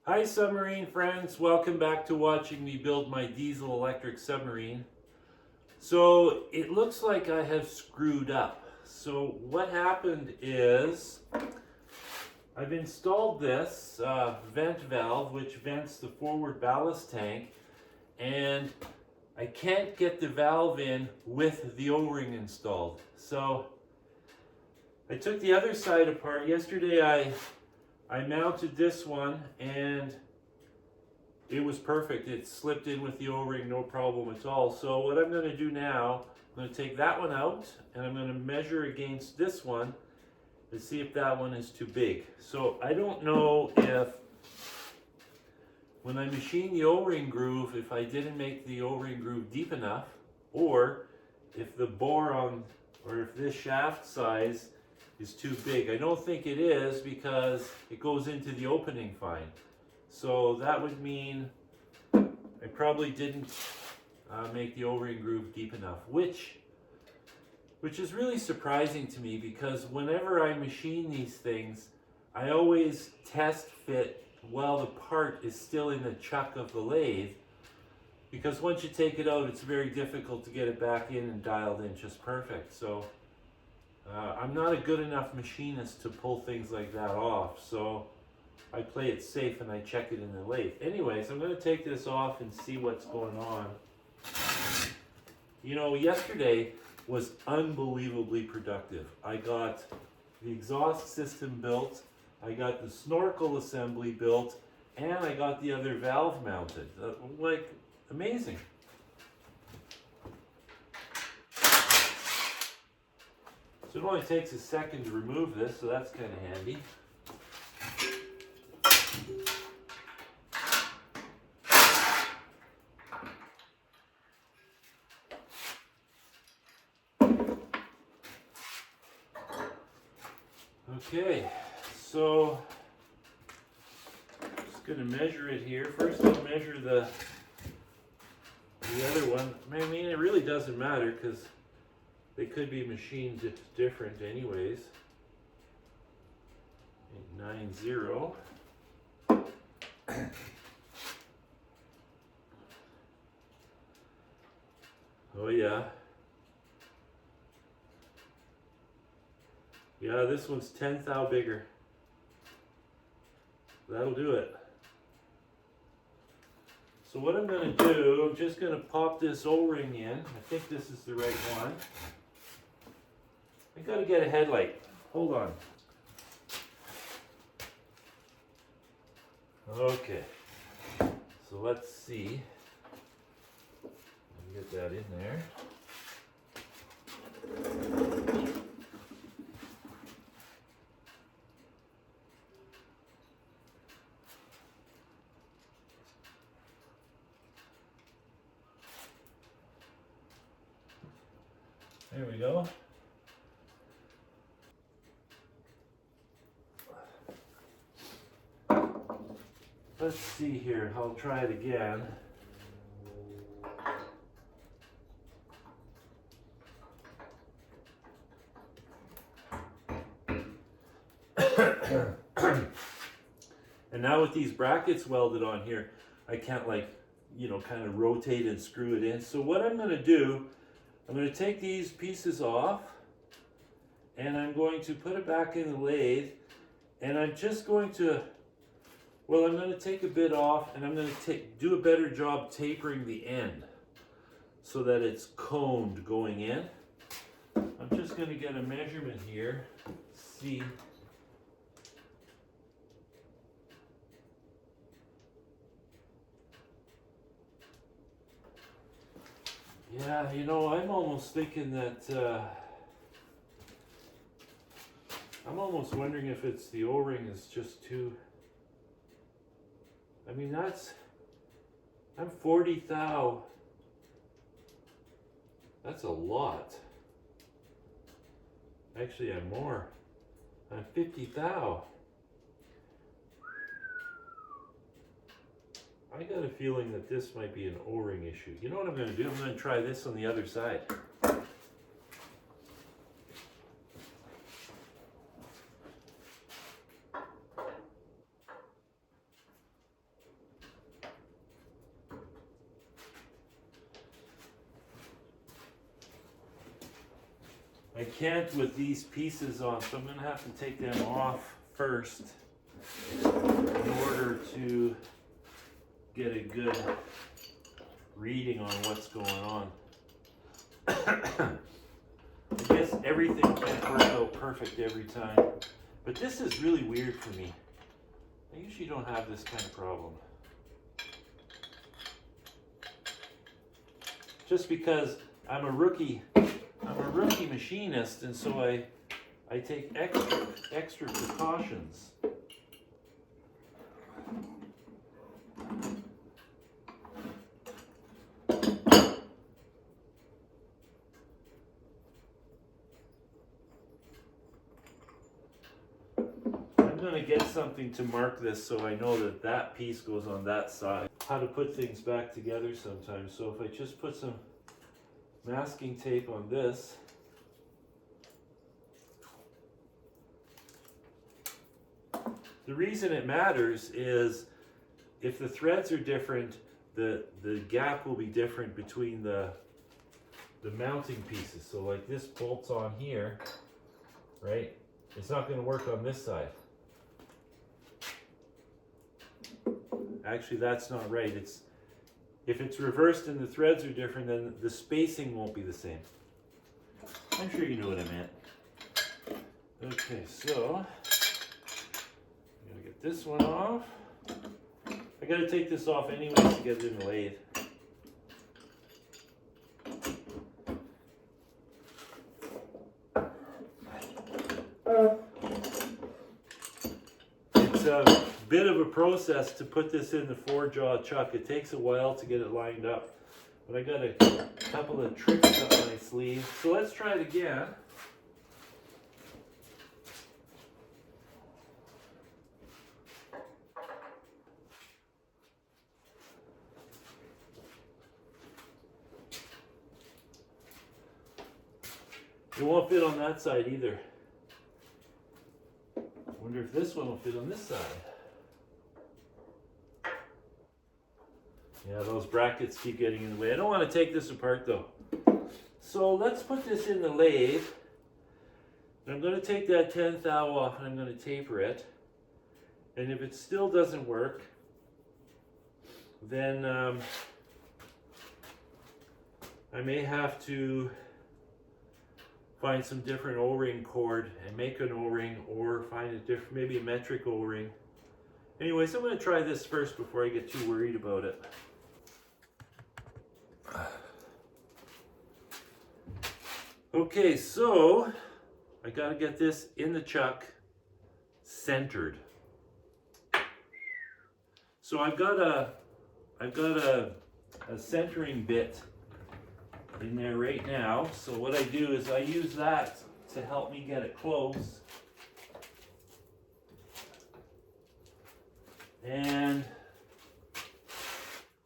Hi submarine friends, welcome back to watching me build my diesel electric submarine. So it looks like I have screwed up. So what happened is I've installed this vent valve which vents the forward ballast tank, and I can't get the valve in with the O-ring installed. So I took the other side apart. Yesterday I mounted this one and it was perfect. It slipped in with the O-ring, no problem at all. So what I'm going to do now, I'm going to take that one out and I'm going to measure against this one to see if that one is too big. So I don't know if when I machine the O-ring groove, if I didn't make the O-ring groove deep enough, or if the bore on, or if this shaft size is too big. I don't think it is because it goes into the opening fine. So that would mean I probably didn't make the O-ring groove deep enough, which is really surprising to me because whenever I machine these things, I always test fit while the part is still in the chuck of the lathe, because once you take it out, it's very difficult to get it back in and dialed in just perfect. So I'm not a good enough machinist to pull things like that off, so I play it safe and I check it in the lathe. Anyways, I'm going to take this off and see what's going on. You know, yesterday was unbelievably productive. I got the exhaust system built, I got the snorkel assembly built, and I got the other valve mounted. Like, amazing. So it only takes a second to remove this, so that's kind of handy. Okay, so just going to measure it here. First I'll measure the other one. I mean, it really doesn't matter because they could be machined different anyways. 890. Oh yeah. Yeah, this one's 10 thou bigger. That'll do it. So what I'm going to do, I'm just going to pop this O-ring in. I think this is the right one. I got to get a headlight. Hold on. Okay. So let's see. Let me get that in there. There we go. Let's see here, I'll try it again. And now with these brackets welded on here, I can't kind of rotate and screw it in. So what I'm going to do, I'm going to take these pieces off and I'm going to put it back in the lathe, and I'm just going to, well, I'm going to take a bit off and I'm going to do a better job tapering the end so that it's coned going in. I'm just going to get a measurement here, see. Yeah, you know, I'm almost thinking that, I'm almost wondering if it's the O-ring is just too, I mean, I'm 40 thou. That's a lot. Actually, I'm more. I'm 50 thou. I got a feeling that this might be an O-ring issue. You know what I'm going to do? I'm going to try this on the other side. I can't with these pieces on, so I'm going to have to take them off first in order to get a good reading on what's going on. I guess everything can't work out perfect every time, but this is really weird for me. I usually don't have this kind of problem. Just because I'm a rookie machinist, and so I take extra precautions. I'm going to get something to mark this so I know that that piece goes on that side. How to put things back together sometimes. So if I just put some masking tape on this, the reason it matters is if the threads are different, the gap will be different between the mounting pieces. So like this bolts on here, right? It's not going to work on this side. Actually, that's not right. If it's reversed and the threads are different, then the spacing won't be the same. I'm sure you know what I meant. Okay, so I'm gonna get this one off. I gotta take this off anyways to get it in the lathe. It's a bit of a process to put this in the 4-jaw chuck. It takes a while to get it lined up, but I got a couple of tricks up my sleeve. So let's try it again. It won't fit on that side either. Wonder if this one will fit on this side. Yeah, those brackets keep getting in the way. I don't want to take this apart though. So let's put this in the lathe. I'm going to take that 10th thou off and I'm going to taper it. And if it still doesn't work, then I may have to find some different O-ring cord and make an O-ring, or find a different, maybe a metric O-ring. Anyways, I'm going to try this first before I get too worried about it. Okay, so I got to get this in the chuck centered. So I've got a centering bit in there right now. So what I do is I use that to help me get it close. And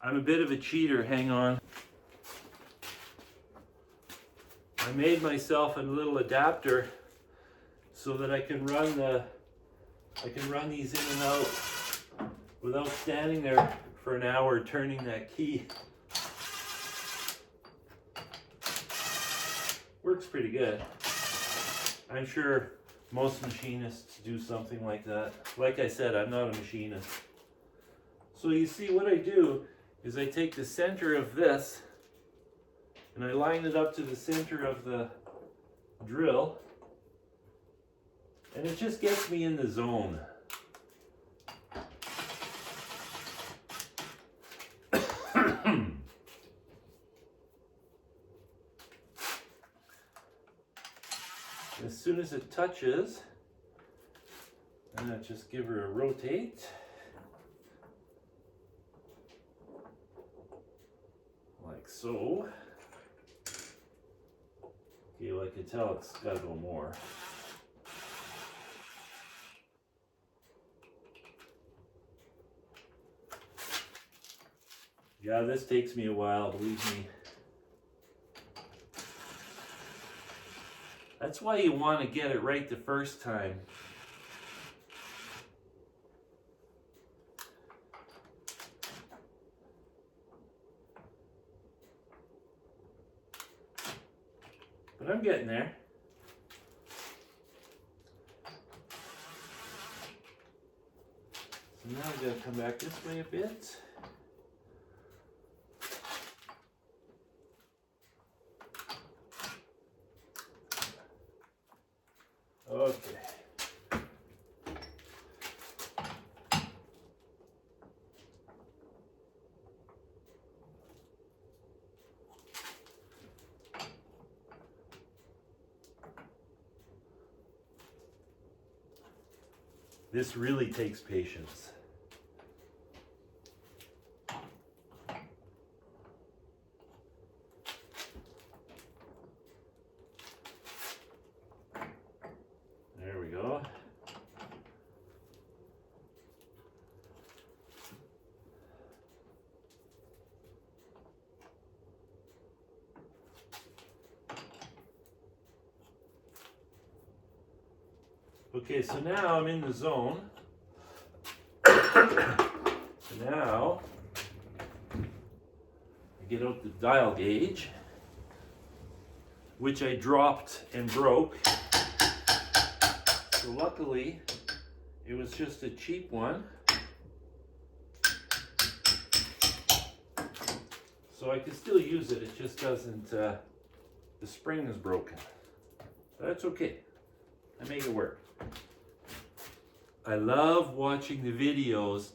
I'm a bit of a cheater, hang on. I made myself a little adapter so that I can run these in and out without standing there for an hour turning that key. Works pretty good. I'm sure most machinists do something like that. Like I said, I'm not a machinist. So you see what I do is I take the center of this and I line it up to the center of the drill, and it just gets me in the zone. As soon as it touches, I'm going to just give her a rotate. Like so. Okay, well I can tell it's got to go more. Yeah, this takes me a while, believe me. That's why you want to get it right the first time. But I'm getting there. Now I'm going to come back this way a bit. Okay. This really takes patience. There we go. Okay, so now I'm in the zone. So now I get out the dial gauge, which I dropped and broke. So luckily, it was just a cheap one. So I can still use it, it just doesn't, the spring is broken. But that's okay, I make it work. I love watching the videos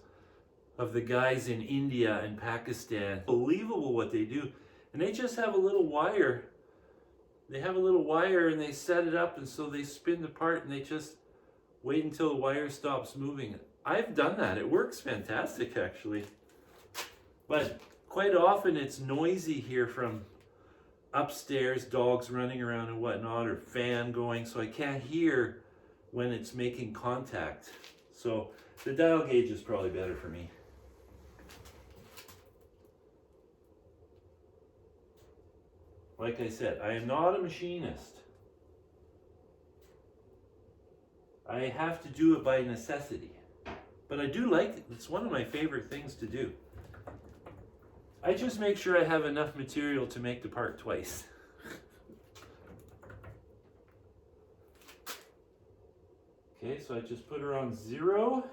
of the guys in India and Pakistan. Unbelievable what they do. And they just have a little wire. They have a little wire and they set it up, and so they spin the part and they just wait until the wire stops moving. I've done that. It works fantastic actually. But quite often it's noisy here from upstairs, dogs running around and whatnot, or fan going, so I can't hear when it's making contact. So the dial gauge is probably better for me. Like I said, I am not a machinist. I have to do it by necessity. But I do like it. It's one of my favorite things to do. I just make sure I have enough material to make the part twice. Okay, so I just put her on 0.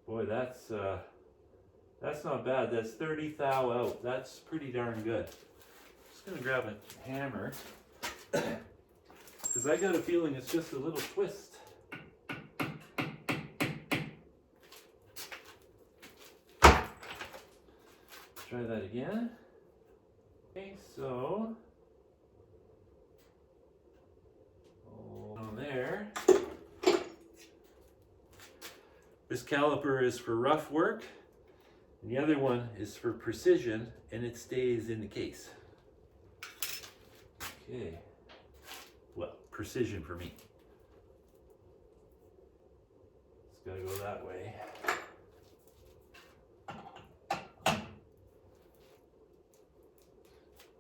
Boy, that's not bad. That's 30 thou out. That's pretty darn good. Just gonna grab a hammer because I got a feeling it's just a little twist. Try that again. Okay, so on there. This caliper is for rough work, and the other one is for precision, and it stays in the case. Okay. Well, precision for me. It's gotta go that way.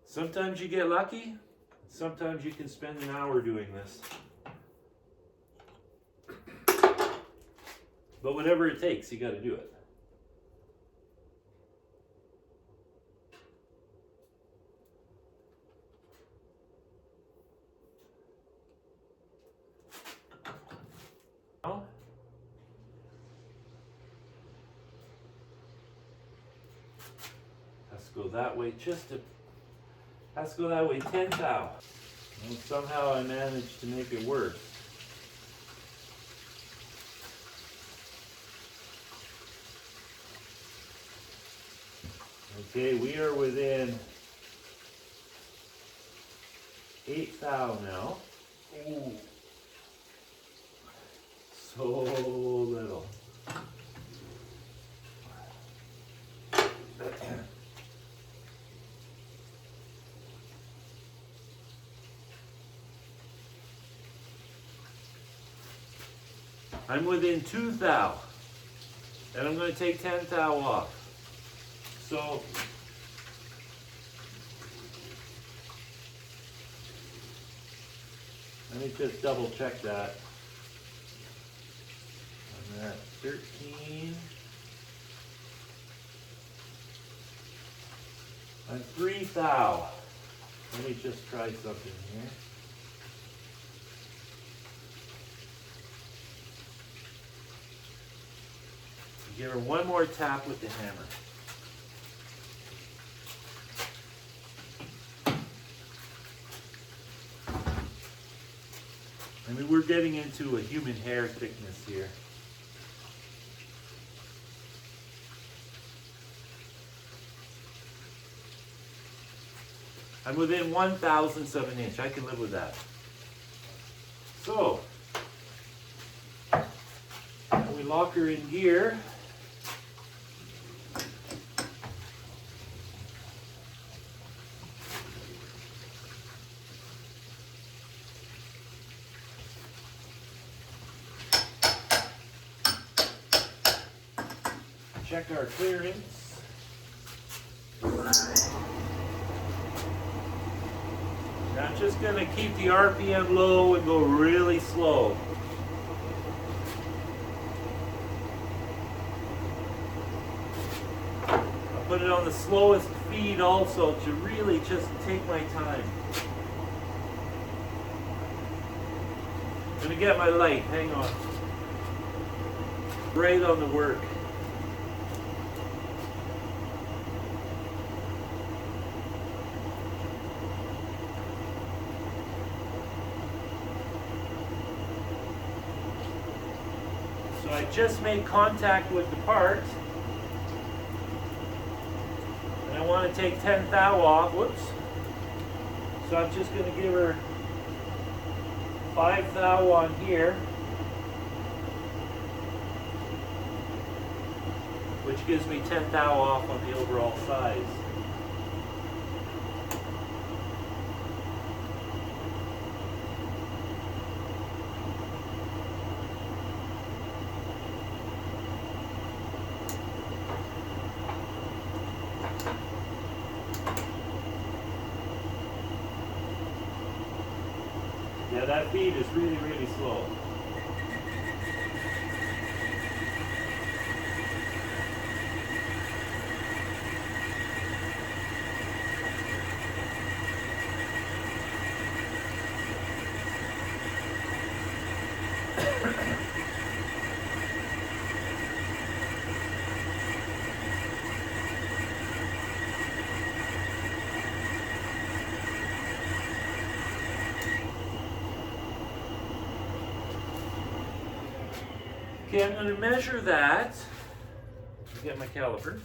Sometimes you get lucky, sometimes you can spend an hour doing this. But whatever it takes, you gotta do it. Now, has to go that way has to go that way 10 thou. And somehow I managed to make it work. Okay, we are within 8 thou now. Ooh. So little. I'm within 2 thou, and I'm going to take 10 thou off. So let me just double check that. I'm at 13. I'm 3 thou. Let me just try something here. Give her one more tap with the hammer. I mean, we're getting into a human hair thickness here. I'm within 1/1000th of an inch. I can live with that. So, we lock her in gear. Check our clearance. Now I'm just going to keep the RPM low and go really slow. I'll put it on the slowest speed also to really just take my time. I'm going to get my light, hang on. Right on the work. So I just made contact with the part, and I want to take 10 thou off, whoops. So I'm just going to give her 5 thou on here, which gives me 10 thou off on the overall size. Yeah, that feed is really, really slow. Okay, I'm going to measure that. Get my caliper.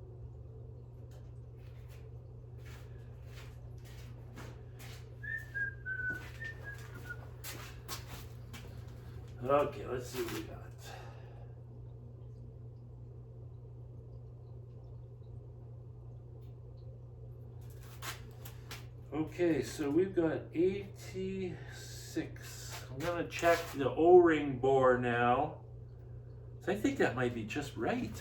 Okay, let's see what we got. Okay, so we've got 86. I'm going to check the O-ring bore now. So I think that might be just right.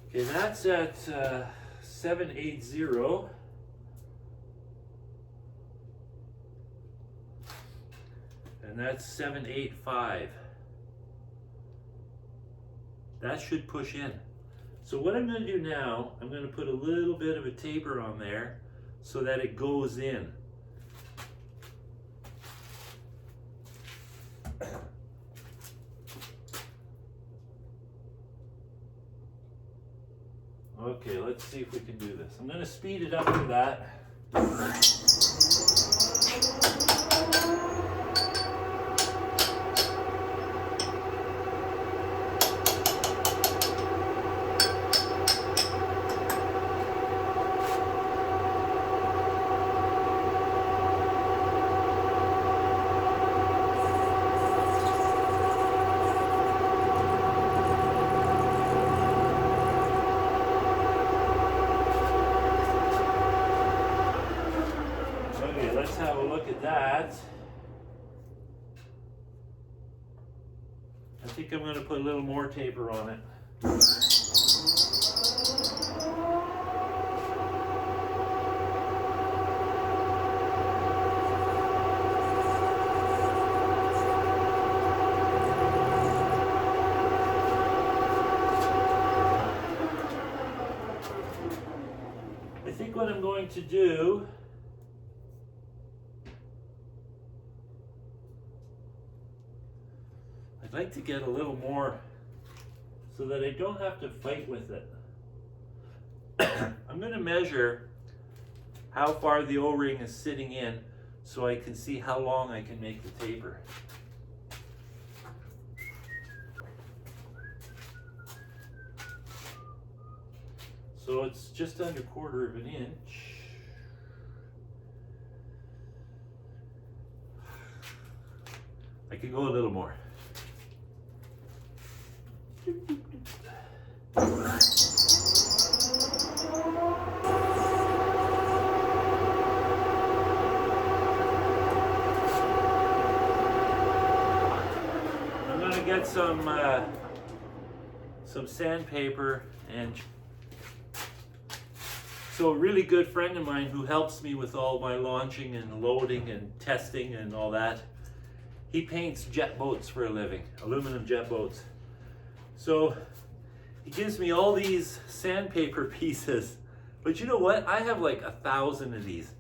Okay, that's at 780. And that's 785. That should push in. So what I'm going to do now, I'm going to put a little bit of a taper on there so that it goes in. Okay, let's see if we can do this. I'm going to speed it up for that. Let's have a look at that. I think I'm going to put a little more taper on it. I think what I'm going to do I'd like to get a little more so that I don't have to fight with it. I'm going to measure how far the O-ring is sitting in so I can see how long I can make the taper. So it's just under 1/4 of an inch. I can go a little more. I'm going to get some sandpaper, and so a really good friend of mine who helps me with all my launching and loading and testing and all that, he paints jet boats for a living, aluminum jet boats. So he gives me all these sandpaper pieces, but you know what? I have like 1,000 of these.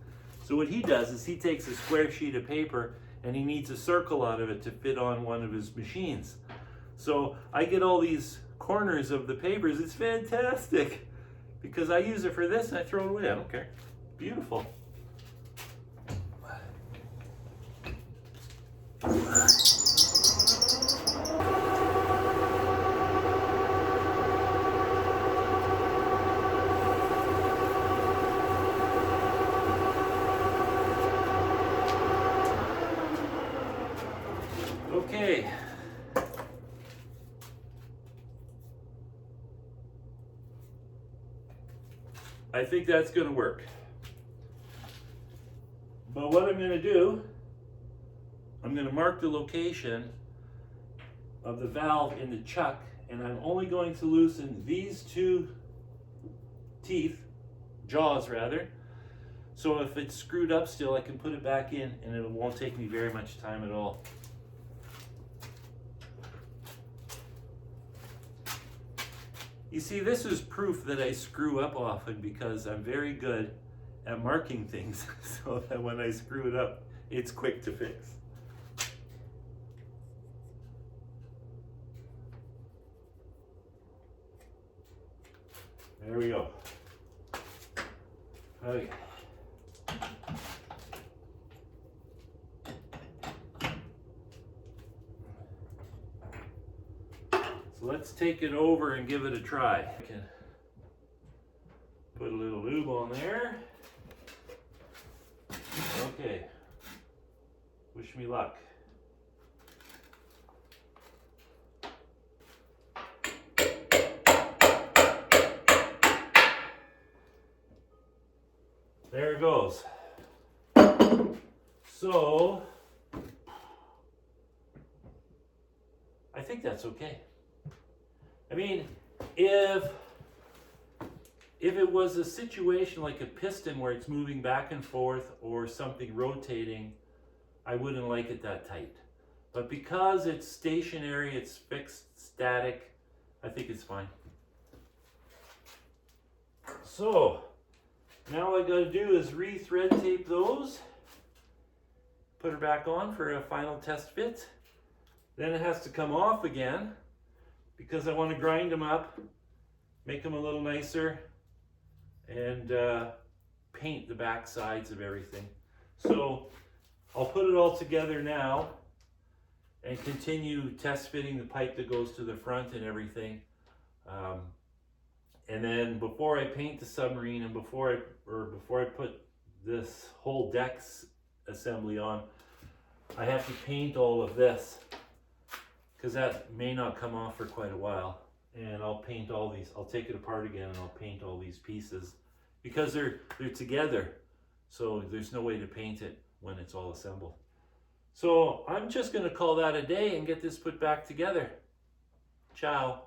So what he does is he takes a square sheet of paper and he needs a circle out of it to fit on one of his machines. So I get all these corners of the papers. It's fantastic because I use it for this and I throw it away. I don't care. Beautiful. Okay. I think that's going to work. But what I'm going to do, I'm going to mark the location of the valve in the chuck, and I'm only going to loosen these two teeth, jaws rather. So if it's screwed up still, I can put it back in and it won't take me very much time at all. You see, this is proof that I screw up often because I'm very good at marking things so that when I screw it up, it's quick to fix. There we go. Okay. So let's take it over and give it a try. I can put a little lube on there. Okay. Wish me luck. There it goes. So, I think that's okay. I mean, if it was a situation like a piston where it's moving back and forth or something rotating, I wouldn't like it that tight. But because it's stationary, it's fixed, static, I think it's fine. So, now all I gotta do is re-thread tape those, put her back on for a final test fit. Then it has to come off again because I want to grind them up, make them a little nicer, and paint the back sides of everything. So I'll put it all together now and continue test fitting the pipe that goes to the front and everything. And then before I paint the submarine and before I put this whole deck assembly on, I have to paint all of this because that may not come off for quite a while. And I'll paint all these. I'll take it apart again and I'll paint all these pieces because they're together. So there's no way to paint it when it's all assembled. So I'm just going to call that a day and get this put back together. Ciao.